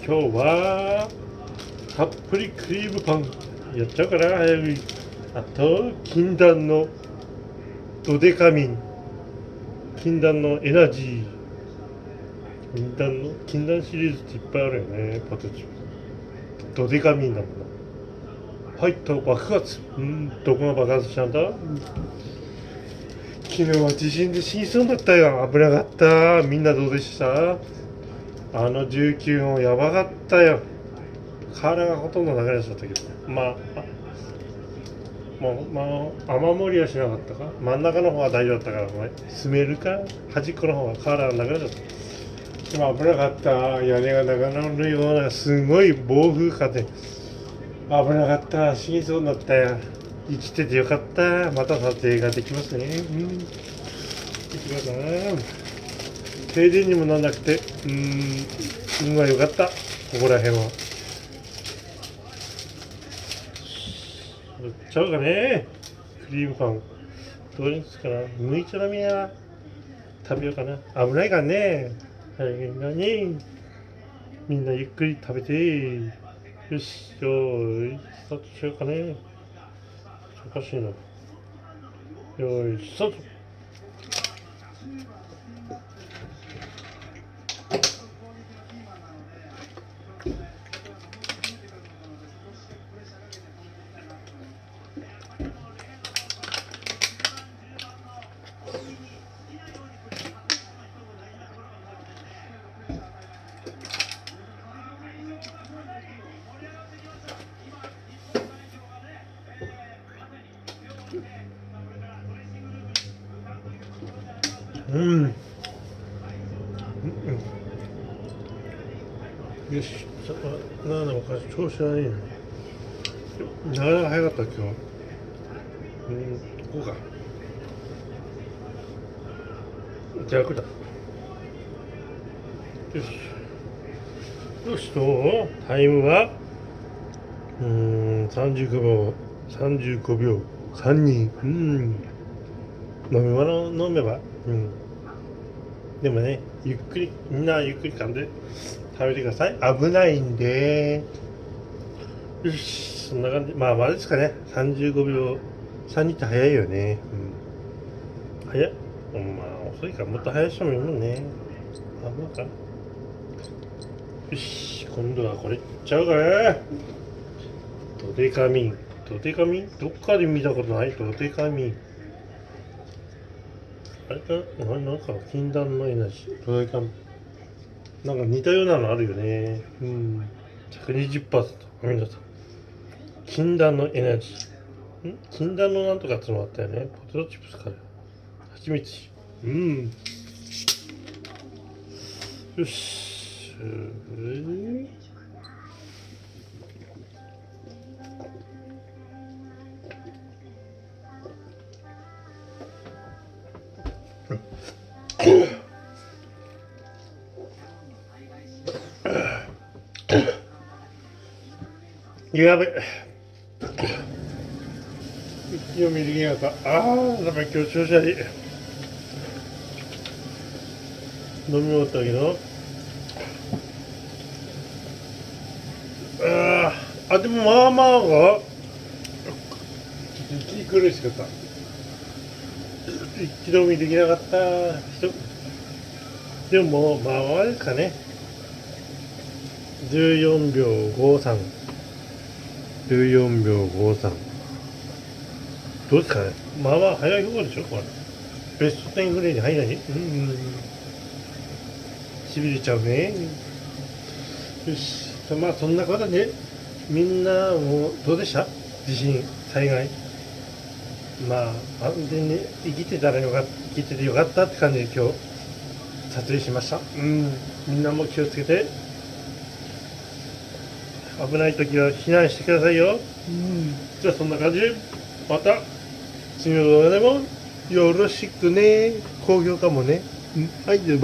今日はたっぷりクリームパンやっちゃうから早く。あと禁断のドデカミン、禁断のエナジー、禁断シリーズっていっぱいあるよね。ポテチドデカミンだもんな。はいと爆発。どこが爆発したんだ。昨日は地震で死にそうだったよ。危なかった。みんなどうでした？あの19号やばかったよ。瓦がほとんど流れちゃったけど、雨漏りはしなかったか。真ん中の方は大丈夫だったから、住めるか端っこの方は瓦が流れちゃった。今危なかった。屋根が長なるようなすごい暴風風で危なかった。死にそうになったよ。生きててよかった。また撮影ができますね。行きますな。停電にもならなくて運が良かった。ここら辺はちゃうかね。クリームパンどうですかな。剥いちゃダメや。食べようかな。危ないからね。はい、何みんなゆっくり食べて。よし、よーいスタートしようかね。おかしいな。よーいスタート。よし、なんだか調子はいいね。なかなか早かった今日。こうか。逆だ。よし。よしと、タイムは35秒、35秒、32。飲めば。でもね、みんなゆっくり噛んで食べてください。危ないんで。よし、そんな感じ。まあですかね。35秒、32って早いよね。早い。遅いからもっと早い人もいるもんね。まあか。よし、今度はこれいっちゃうかね。ドデカミン。どっかで見たことないドデカミン。あれかなんか禁断のエナジー。ドデカミン。なんか似たようなのあるよね。120%。皆さん。禁断のエナジー。禁断のなんとかってのもあったよね。ポテトチップスから。蜂蜜。よし。やべ。読みできなかった。ダメ、今日調子悪い。飲み終わったけど。でもまあまあが息苦しかった。一気飲みできなかった。でもまあまあですかね。14秒53。14秒53。どうですかね。まあまあ早い方でしょこれ。ベスト10ぐらいに入らない。しびれちゃうね。よし。まあそんなことでみんなもどうでした？地震、災害。まあ安全に生きててよかったって感じで今日撮影しました。みんなも気をつけて。危ない時は避難してくださいよ。じゃあそんな感じでまた次の動画でもよろしくね。高評価もね。はい、では。